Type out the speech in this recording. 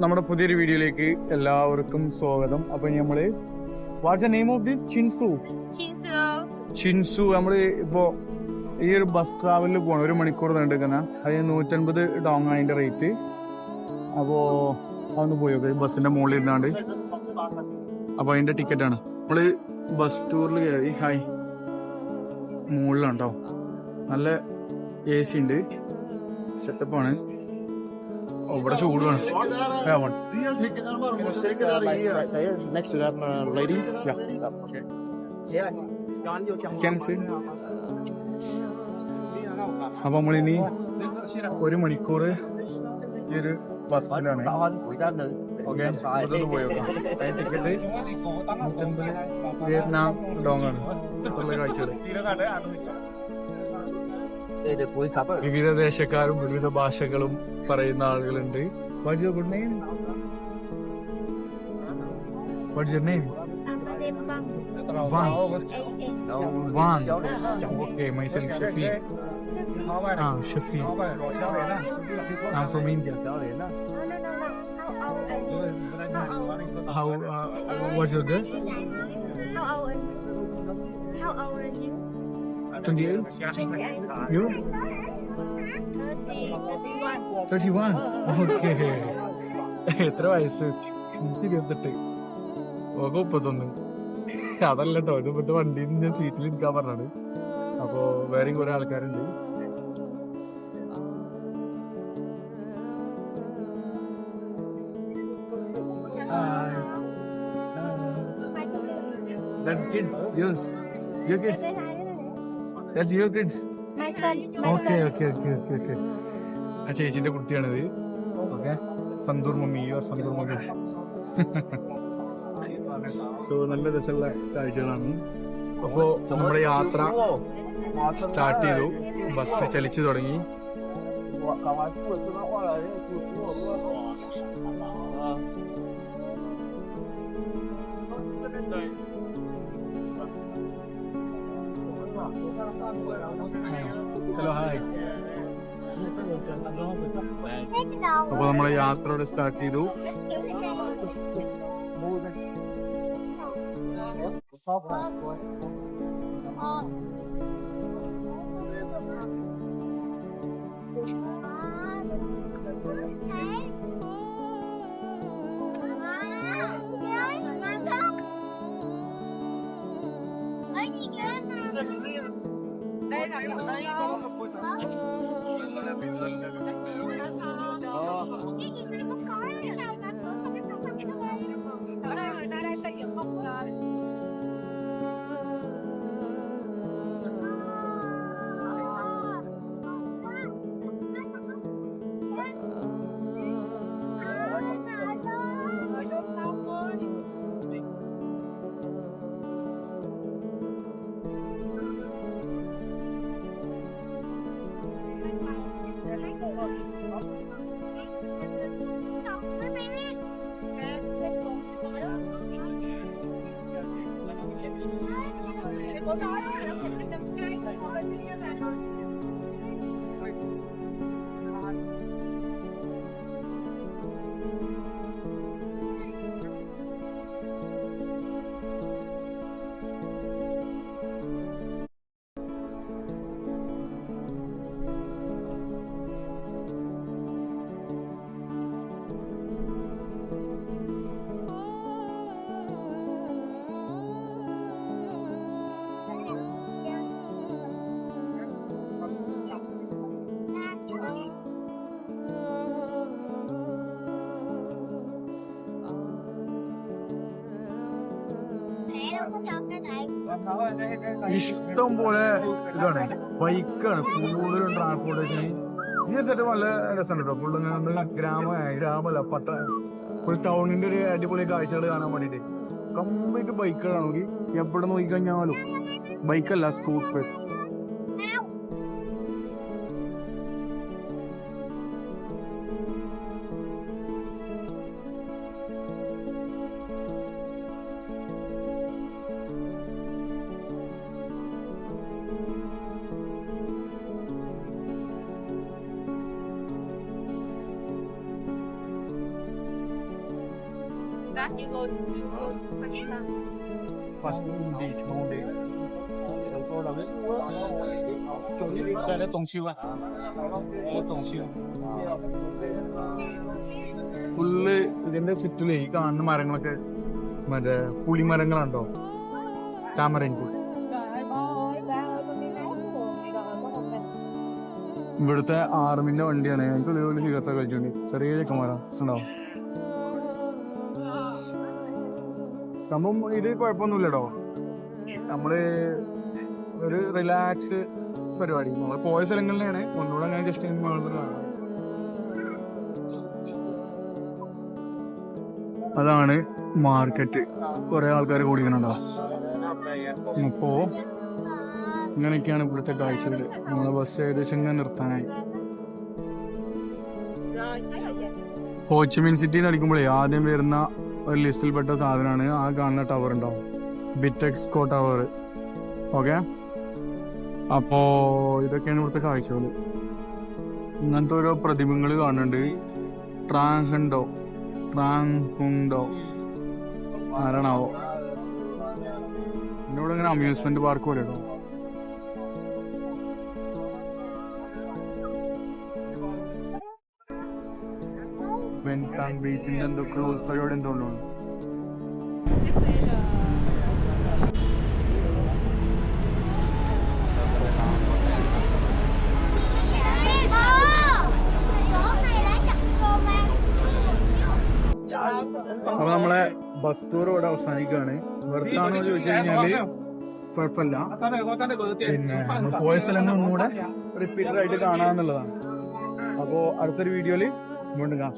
നമ്മുടെ പുതിയൊരു വീഡിയോയിലേക്ക് എല്ലാവർക്കും സ്വാഗതം. അപ്പൊ നമ്മള് what's the name of the ചിൻസു നമ്മള് ഇപ്പോ ഈ ഒരു ബസ് ട്രാവലിൽ പോകണം. 1 മണിക്കൂർ നീണ്ടിരിക്കുന്ന അതിന് 150 ഡോങ് അതിന്റെ റേറ്റ്. അപ്പോ അതൊന്ന് പോയി നോക്കാം ബസ്സിന്റെ മുകളിൽ ഇരുന്നാണ്ട്. അപ്പൊ അതിന്റെ ടിക്കറ്റാണ്. നമ്മള് ബസ് ടൂറിൽ കയറി. ഹായ്, മുകളിലാണ് കേട്ടോ. നല്ല AC ഉണ്ട്, സെറ്റപ്പാണ്. ഇവിടെ ചൂടാണ്. അപ്പൊ നമ്മളിനി 1 മണിക്കൂർ ഈ ഒരു ബസ്സിലാണ്. ടിക്കറ്റ് വിയറ്റ്നാം ഡോങ് ആണ്. കാഴ്ചകൾ വിവിധ ദേശക്കാരും വിവിധ ഭാഷകളും പറയുന്ന ആളുകളുണ്ട്. What's your good name? What's your name? Wang. Okay, myself Shafi. Shafi. I'm from India. How? What's your guess? How old are you? 28. You? 31. Okay. എത്ര വയസ്സ്? 28. ഓക്കെ 31. അതല്ല കേട്ടോ, ഇത് ഇപ്പോഴത്തെ വണ്ടിന്റെ സീറ്റിൽ ഇരിക്കാൻ പറഞ്ഞത്. അപ്പോ വേറെയും കുറെ ആൾക്കാരുണ്ട്. That kids, yes, your kids. That's your kids. My son. Okay. ആ ചേച്ചിന്റെ കുട്ടിയാണിത്. Okay, Santoor mummy your Santoor mummy. So നല്ല രസമുള്ള കാഴ്ചകളാണ്. അപ്പോ നമ്മുടെ യാത്ര സ്റ്റാർട്ട് ചെയ്തു. ബസ് ചലിച്ചു തുടങ്ങി. Hello, hi. അപ്പൊ നമ്മളെ യാത്രയോടെ സ്റ്റാർട്ട് ചെയ്തു. ഇഷ്ടം പോലെ ഇതാണ്, ബൈക്കാണ് കൂടുതലും ട്രാൻസ്പോർട്ടേഷൻ. ഈ സെറ്റ് നല്ല രസമുണ്ട് കേട്ടോ. ഫുള്ള് ഗ്രാമല്ല ഫുൾ ടൗണിന്റെ ഒരു അടിപൊളി കാഴ്ചകൾ കാണാൻ വേണ്ടിട്ട് കംപ്ലീറ്റ് ബൈക്കുകളാണെങ്കിൽ എവിടെ നോക്കിക്കഴിഞ്ഞാലും ബൈക്കല്ല, scooter. that you go to Pakistan. First full ഇതിന്റെ ചുറ്റിലേ ഈ കാണുന്ന മരങ്ങളൊക്കെ മറ്റേ പുളിമരങ്ങളുണ്ടോ, താമരൻ പുളി. ഇവിടുത്തെ ആർമിന്റെ വണ്ടിയാണ്. ഞങ്ങൾക്ക് ഇതുപോലെ സിഗരറ്റ് കഴിച്ചോണ്ട് ചെറിയ ചെക്കന്മാരാ ഉണ്ടാവും. സംഭവം ഇത് കുഴപ്പമൊന്നുമില്ലട്ടോ. നമ്മള് ഒരു റിലാക്സ് പരിപാടി. നമ്മൾ പോയ സ്ഥലങ്ങളിലാണ് ഒന്നുകൂടെ അങ്ങനെ ജസ്റ്റ് കാണാം. അതാണ് മാർക്കറ്റ്. കുറെ ആൾക്കാർ കൂടിക്കണുണ്ടോ. അപ്പോ ഇങ്ങനെയൊക്കെയാണ് ഇവിടുത്തെ കാഴ്ചകൾ. നമ്മളെ ബസ് ഏകദേശം ഇങ്ങനെ നിർത്താനായി. ഹോച്ചിമിൻ സിറ്റി എന്ന് അടിക്കുമ്പോഴേ ആദ്യം വരുന്ന ഒരു ലിസ്റ്റിൽപ്പെട്ട സാധനമാണ് ആ കാണുന്ന ടവർ ഉണ്ടാവും, ബിറ്റെക്സ്കോ ടവർ. ഓക്കെ, അപ്പോ ഇതൊക്കെയാണ് ഇവിടുത്തെ കാഴ്ചകൾ. ഇങ്ങനത്തെ ഓരോ പ്രതിമകൾ കാണുന്നുണ്ട്. ട്രാങ്ഹുണ്ടോ ആരാണാവോ. പിന്നെ ഇവിടെ ഇങ്ങനെ അമ്യൂസ്മെന്റ് പാർക്ക് പോലെ കേട്ടോ. വെൻടാങ് ബീച്ചിന്റെ എന്തോ ക്രൂസ് പരിപാടി എന്തുകൊണ്ടാണ്. അപ്പൊ നമ്മളെ ബസ് ടൂർ ഇവിടെ അവസാനിക്കുകയാണ്. വെറുതാണോ ചോദിച്ചു കഴിഞ്ഞാല് കുഴപ്പമില്ല. പിന്നെ നമ്മൾ പോയ സ്ഥലങ്ങൾ ഒന്നുകൂടെ റിപ്പീറ്റഡ് ആയിട്ട് കാണാന്നുള്ളതാണ്. അപ്പോ അടുത്തൊരു വീഡിയോയില് വീണ്ടും കാണാം.